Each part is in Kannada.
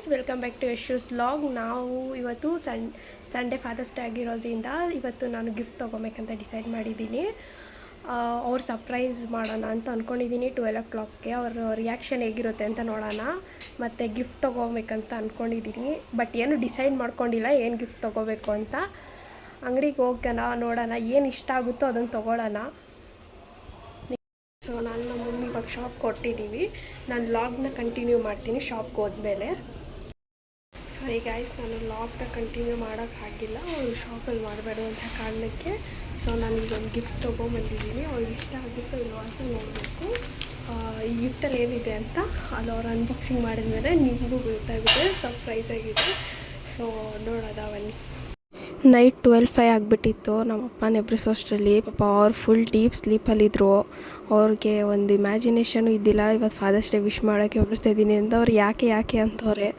Guys, welcome back to Yashu's vlog. ನಾವು ಇವತ್ತು ಸಂಡೇ ಫಾದರ್ಸ್ ಡೇ ಆಗಿರೋದ್ರಿಂದ ಇವತ್ತು ನಾನು ಗಿಫ್ಟ್ ತೊಗೊಬೇಕಂತ ಡಿಸೈಡ್ ಮಾಡಿದ್ದೀನಿ. ಅವ್ರು ಸರ್ಪ್ರೈಸ್ ಮಾಡೋಣ ಅಂತ ಅಂದ್ಕೊಂಡಿದ್ದೀನಿ. 12 o'clockಗೆ ಅವ್ರ ರಿಯಾಕ್ಷನ್ ಹೇಗಿರುತ್ತೆ ಅಂತ ನೋಡೋಣ. ಮತ್ತು ಗಿಫ್ಟ್ ತೊಗೋಬೇಕಂತ ಅಂದ್ಕೊಂಡಿದ್ದೀನಿ, ಬಟ್ ಏನು ಡಿಸೈಡ್ ಮಾಡ್ಕೊಂಡಿಲ್ಲ ಏನು ಗಿಫ್ಟ್ ತೊಗೋಬೇಕು ಅಂತ. ಅಂಗಡಿಗೆ ಹೋಗೋಣ, ನೋಡೋಣ ಏನು ಇಷ್ಟ ಆಗುತ್ತೋ ಅದನ್ನು ತೊಗೊಳ್ಳೋಣ. ಸೊ ನಾನು ನಮ್ಮ ಮಮ್ಮಿ ಇವಾಗ ಶಾಪ್ ಕೊಟ್ಟಿದ್ದೀವಿ. ನಾನು ವ್ಲಾಗ್ನ ಕಂಟಿನ್ಯೂ ಮಾಡ್ತೀನಿ ಶಾಪ್ಗೆ ಹೋದ್ಮೇಲೆ. ಸಾರಿ ಗಾಯ್ಸ್, ನಾನು ವ್ಲಾಗ್ನ ಕಂಟಿನ್ಯೂ ಮಾಡೋಕ್ಕಾಗಿಲ್ಲ, ಅವರು ಶಾಪಲ್ಲಿ ಮಾಡಬೇಡ ಅಂತ ಕಾರಣಕ್ಕೆ. ಸೊ ನಾನು ಇದೊಂದು ಗಿಫ್ಟ್ ತೊಗೊಂಬಂದಿದ್ದೀನಿ. ಅವ್ರಿಗೆ ಇಷ್ಟ ಆಗುತ್ತೋ ಇಲ್ಲೋ ಅಂತ ನೋಡಬೇಕು. ಈ ಗಿಫ್ಟಲ್ಲಿ ಏನಿದೆ ಅಂತ ಅದು ಅವ್ರು ಅನ್ಬಾಕ್ಸಿಂಗ್ ಮಾಡಿದ್ಮೇಲೆ ನಿಮಗೂ ಗೊತ್ತಾಗುತ್ತೆ, ಸರ್ಪ್ರೈಸ್ ಆಗಿದೆ. ಸೊ ನೋಡೋದ ಬನ್ನಿ. ನೈಟ್ 12:05 ಆಗಿಬಿಟ್ಟಿತ್ತು. ನಮ್ಮಪ್ಪ ನೆಬ್ರಿಸೋಷ್ಟರಲ್ಲಿ ಪಾಪ ಅವ್ರು ಫುಲ್ ಡೀಪ್ ಸ್ಲೀಪಲ್ಲಿದ್ದರು. ಅವ್ರಿಗೆ ಒಂದು ಇಮ್ಯಾಜಿನೇಷನು ಇದ್ದಿಲ್ಲ ಇವತ್ತು ಫಾದರ್ಸ್ ಡೇ ವಿಶ್ ಮಾಡೋಕ್ಕೆ ಎಬ್ರಿಸ್ತಾ ಇದ್ದೀನಿ ಅಂತ. ಅವ್ರು ಯಾಕೆ ಅಂತವ್ರೆ.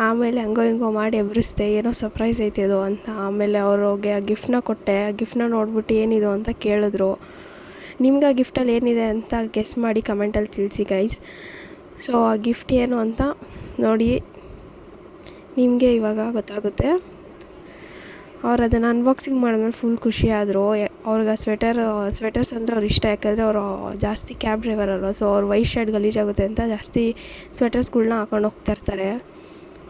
ಆಮೇಲೆ ಹಂಗೋ ಹಿಂಗೋ ಮಾಡಿ ಎಬ್ರಿಸ್ದೆ, ಏನೋ ಸರ್ಪ್ರೈಸ್ ಐತೆ ಅದು ಅಂತ. ಆಮೇಲೆ ಅವ್ರಿಗೆ ಆ ಗಿಫ್ಟನ್ನ ಕೊಟ್ಟೆ. ಆ ಗಿಫ್ಟನ್ನ ನೋಡ್ಬಿಟ್ಟು ಏನಿದು ಅಂತ ಕೇಳಿದ್ರು. ನಿಮ್ಗೆ ಆ ಗಿಫ್ಟಲ್ಲಿ ಏನಿದೆ ಅಂತ ಗೆಸ್ ಮಾಡಿ ಕಮೆಂಟಲ್ಲಿ ತಿಳಿಸಿ ಗೈಸ್. ಸೊ ಆ ಗಿಫ್ಟ್ ಏನು ಅಂತ ನೋಡಿ, ನಿಮಗೆ ಇವಾಗ ಗೊತ್ತಾಗುತ್ತೆ. ಅವ್ರು ಅದನ್ನು ಅನ್ಬಾಕ್ಸಿಂಗ್ ಮಾಡಿದ್ಮೇಲೆ ಫುಲ್ ಖುಷಿಯಾದರು. ಅವ್ರಿಗೆ ಸ್ವೆಟರ್ಸ್ ಅಂದರೆ ಅವ್ರು ಇಷ್ಟ, ಯಾಕಂದರೆ ಅವರು ಜಾಸ್ತಿ ಕ್ಯಾಬ್ ಡ್ರೈವರ್ ಅಲ್ವ. ಸೊ ಅವ್ರು ವೈಟ್ ಶರ್ಟ್ ಗಲೀಜಾಗುತ್ತೆ ಅಂತ ಜಾಸ್ತಿ ಸ್ವೆಟರ್ಸ್ಗಳ್ನ ಹಾಕೊಂಡು ಹೋಗ್ತಾಯಿರ್ತಾರೆ.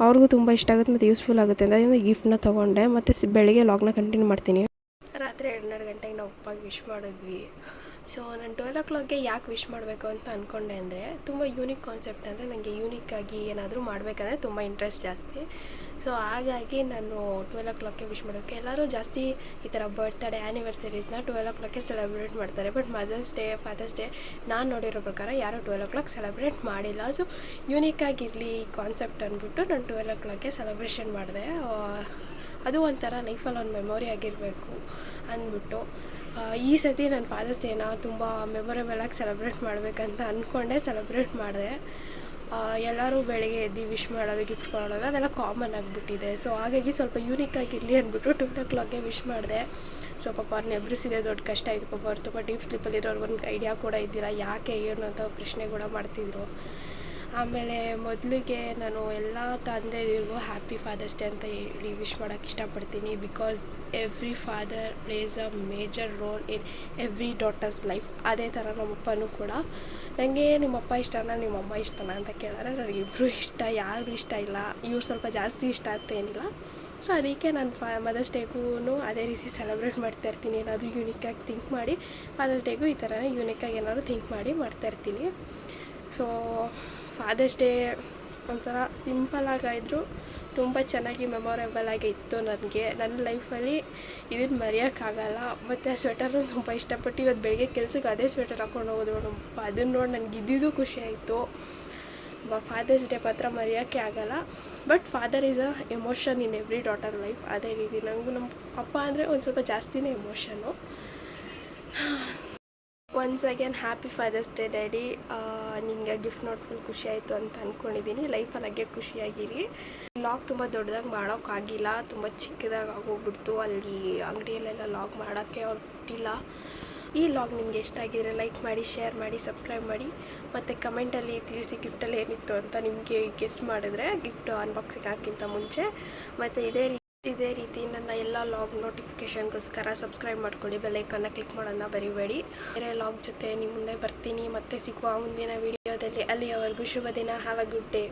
ಅವ್ರಿಗೂ ತುಂಬ ಇಷ್ಟ ಆಗುತ್ತೆ ಮತ್ತು ಯೂಸ್ಫುಲ್ ಆಗುತ್ತೆ ಅಂತ ಗಿಫ್ಟನ್ನ ತೊಗೊಂಡೆ. ಮತ್ತು ಬೆಳಗ್ಗೆ ವ್ಲಾಗ್ನ ಕಂಟಿನ್ಯೂ ಮಾಡ್ತೀನಿ. ರಾತ್ರಿ 12 ಗಂಟೆಗೆ ನಾವು ಅಪ್ಪಗೆ ವಿಶ್ ಮಾಡಿದ್ವಿ. ಸೊ ನಾನು 12 o'clockಗೆ ಯಾಕೆ ವಿಶ್ ಮಾಡಬೇಕು ಅಂತ ಅಂದ್ಕೊಂಡೆ ಅಂದರೆ, ತುಂಬ ಯೂನಿಕ್ ಕಾನ್ಸೆಪ್ಟ್. ಅಂದರೆ ನನಗೆ ಯೂನಿಕ್ಕಾಗಿ ಏನಾದರೂ ಮಾಡಬೇಕಂದ್ರೆ ತುಂಬ ಇಂಟ್ರೆಸ್ಟ್ ಜಾಸ್ತಿ. ಸೊ ಹಾಗಾಗಿ ನಾನು 12 o'clockಗೆ ವಿಶ್ ಮಾಡೋಕ್ಕೆ, ಎಲ್ಲರೂ ಜಾಸ್ತಿ ಈ ಥರ ಬರ್ತ್ಡೇ ಆ್ಯನಿವರ್ಸರೀಸ್ನ 12 o'clockಗೆ ಸೆಲೆಬ್ರೇಟ್ ಮಾಡ್ತಾರೆ. But mother's day, father's day ನಾನು ನೋಡಿರೋ ಪ್ರಕಾರ ಯಾರೂ 12 o'clock ಸೆಲೆಬ್ರೇಟ್ ಮಾಡಿಲ್ಲ. ಸೊ ಯೂನಿಕ್ಕಾಗಿರಲಿ ಈ ಕಾನ್ಸೆಪ್ಟ್ ಅಂದ್ಬಿಟ್ಟು ನಾನು 12 o'clockಗೆ ಸೆಲೆಬ್ರೇಷನ್ ಮಾಡಿದೆ. ಅದು ಒಂಥರ ಲೈಫಲ್ಲಿ ಒಂದು ಮೆಮೊರಿ ಆಗಿರಬೇಕು ಅಂದ್ಬಿಟ್ಟು ಈ ಸತಿ ನಾನು ಫಾದರ್ಸ್ ಡೇನ ತುಂಬ ಮೆಮೊರೇಬಲಾಗಿ ಸೆಲೆಬ್ರೇಟ್ ಮಾಡಬೇಕಂತ ಅಂದ್ಕೊಂಡೆ ಸೆಲೆಬ್ರೇಟ್ ಮಾಡಿದೆ. ಎಲ್ಲರೂ ಬೆಳಗ್ಗೆ ಎದ್ದು ವಿಶ್ ಮಾಡೋದು, ಗಿಫ್ಟ್ ಕೊಡೋದು ಅದೆಲ್ಲ ಕಾಮನ್ ಆಗಿಬಿಟ್ಟಿದೆ. ಸೊ ಹಾಗಾಗಿ ಸ್ವಲ್ಪ ಯೂನಿಕ್ಕಾಗಿರಲಿ ಅಂದ್ಬಿಟ್ಟು 12 o'clockಗೆ ವಿಶ್ ಮಾಡಿದೆ. ಸೊ ಪಾಪ ಅವ್ರನ್ನ ಎಬ್ರಿಸಿದೆ, ದೊಡ್ಡ ಕಷ್ಟ ಆಯಿತು. ಪಾಪ ಅವ್ರು ತುಂಬ ಡೀಪ್ ಸ್ಲೀಪಲ್ಲಿರೋರ್ಗೊಂದು ಐಡಿಯಾ ಕೂಡ ಇದ್ದಿಲ್ಲ ಯಾಕೆ ಏನು ಅಂತ ಪ್ರಶ್ನೆ ಕೂಡ ಮಾಡ್ತಿದ್ರು. ಆಮೇಲೆ ಮೊದಲಿಗೆ ನಾನು ಎಲ್ಲ ತಂದೆದಿರಿಗೂ ಹ್ಯಾಪಿ ಫಾದರ್ಸ್ ಡೇ ಅಂತ ಹೇಳಿ ವಿಶ್ ಮಾಡೋಕ್ಕೆ ಇಷ್ಟಪಡ್ತೀನಿ. Because every father place a major role in every daughters life. ಅದೇ ಥರ ನಮ್ಮಪ್ಪನೂ ಕೂಡ. ನನಗೆ ನಿಮ್ಮಪ್ಪ ಇಷ್ಟನಾ ನಿಮ್ಮಮ್ಮ ಇಷ್ಟನಾ ಅಂತ ಕೇಳಿದ್ರೆ ನನಗಿಬ್ಬರು ಇಷ್ಟ, ಯಾರು ಇಷ್ಟ ಇಲ್ಲ. ಇವ್ರು ಸ್ವಲ್ಪ ಜಾಸ್ತಿ ಇಷ್ಟ ಅಂತ ಏನಿಲ್ಲ. ಸೊ ಅದಕ್ಕೆ ನಾನು ಮದರ್ಸ್ ಡೇಗೂ ಅದೇ ರೀತಿ ಸೆಲೆಬ್ರೇಟ್ ಮಾಡ್ತಾಯಿರ್ತೀನಿ. ಏನಾದರೂ ಯೂನಿಕ್ಕಾಗಿ ಥಿಂಕ್ ಮಾಡಿ ಫಾದರ್ಸ್ ಡೇಗೂ ಈ ಥರನೇ ಯೂನಿಕ್ಕಾಗಿ ಏನಾದರೂ ಥಿಂಕ್ ಮಾಡಿ ಮಾಡ್ತಾಯಿರ್ತೀನಿ. ಸೊ ಫಾದರ್ಸ್ ಡೇ ಒಂಥರ ಸಿಂಪಲಾಗಾಯಿದ್ರು ತುಂಬ ಚೆನ್ನಾಗಿ ಮೆಮೊರೇಬಲ್ ಆಗಿ ಇತ್ತು ನನಗೆ. ನನ್ನ ಲೈಫಲ್ಲಿ ಇದನ್ನು ಮರೆಯೋಕ್ಕಾಗಲ್ಲ. ಮತ್ತು ಆ ಸ್ವೆಟರ್ನು ತುಂಬ ಇಷ್ಟಪಟ್ಟು ಇವತ್ತು ಬೆಳಗ್ಗೆ ಕೆಲ್ಸಕ್ಕೆ ಅದೇ ಸ್ವೆಟರ್ ಹಾಕ್ಕೊಂಡು ಹೋಗೋದು ನಮ್ಮಪ್ಪ. ಅದನ್ನು ನೋಡಿ ನನಗೆ ಇದ್ದಿದ್ದು ಖುಷಿ ಆಯಿತು. ಫಾದರ್ಸ್ ಡೇ ಮಾತ್ರ ಮರೆಯೋಕ್ಕೆ ಆಗಲ್ಲ. But father is a emotion in every daughter life. ಅದೇ ರೀತಿ ನನಗೂ ನಮ್ಮ ಅಪ್ಪ ಅಂದರೆ ಒಂದು ಸ್ವಲ್ಪ ಜಾಸ್ತಿನೇ emotion. Once again happy father's day daddy. ನಿಮಗೆ ಗಿಫ್ಟ್ ನೋಡಿ ಫುಲ್ ಖುಷಿ ಆಯಿತು ಅಂತ ಅಂದ್ಕೊಂಡಿದ್ದೀನಿ. ಲೈಫಲ್ಲಿ ಹಾಗೆ ಖುಷಿಯಾಗಿರಿ. ಲಾಗ್ ತುಂಬ ದೊಡ್ಡದಾಗಿ ಮಾಡೋಕ್ಕಾಗಿಲ್ಲ, ತುಂಬ ಚಿಕ್ಕದಾಗಿ ಆಗೋಗ್ಬಿಡ್ತು. ಅಲ್ಲಿ ಅಂಗಡಿಯಲ್ಲೆಲ್ಲ ಲಾಗ್ ಮಾಡೋಕ್ಕೆ ಅವ್ರು ಬಿಟ್ಟಿಲ್ಲ. ಈ ಲಾಗ್ ನಿಮಗೆ ಇಷ್ಟ ಆಗಿದ್ರೆ ಲೈಕ್ ಮಾಡಿ, ಶೇರ್ ಮಾಡಿ, ಸಬ್ಸ್ಕ್ರೈಬ್ ಮಾಡಿ. ಮತ್ತು ಕಮೆಂಟಲ್ಲಿ ತಿಳಿಸಿ ಗಿಫ್ಟಲ್ಲಿ ಏನಿತ್ತು ಅಂತ ನಿಮಗೆ ಗೆಸ್ ಮಾಡಿದ್ರೆ ಗಿಫ್ಟ್ ಅನ್ಬಾಕ್ಸಿಂಗ್ ಹಾಕಿಂತ ಮುಂಚೆ. ಮತ್ತು ಇದೇ ರೀತಿ ನನ್ನ ಎಲ್ಲ ಲಾಗ್ ನೋಟಿಫಿಕೇಷನ್ಗೋಸ್ಕರ ಸಬ್ಸ್ಕ್ರೈಬ್ ಮಾಡ್ಕೊಳ್ಳಿ. ಬೆಲ್ಲೈಕನ್ನ ಕ್ಲಿಕ್ ಮಾಡೋಣ ಬರಿಬೇಡಿ. ಬೇರೆ ಲಾಗ್ ಜೊತೆ ನಿಮ್ಮ ಮುಂದೆ ಬರ್ತೀನಿ. ಮತ್ತೆ ಸಿಗುವ ಮುಂದಿನ ವಿಡಿಯೋದಲ್ಲಿ. ಅಲ್ಲಿಯವರೆಗೂ ಶುಭ ದಿನ. Have a good day.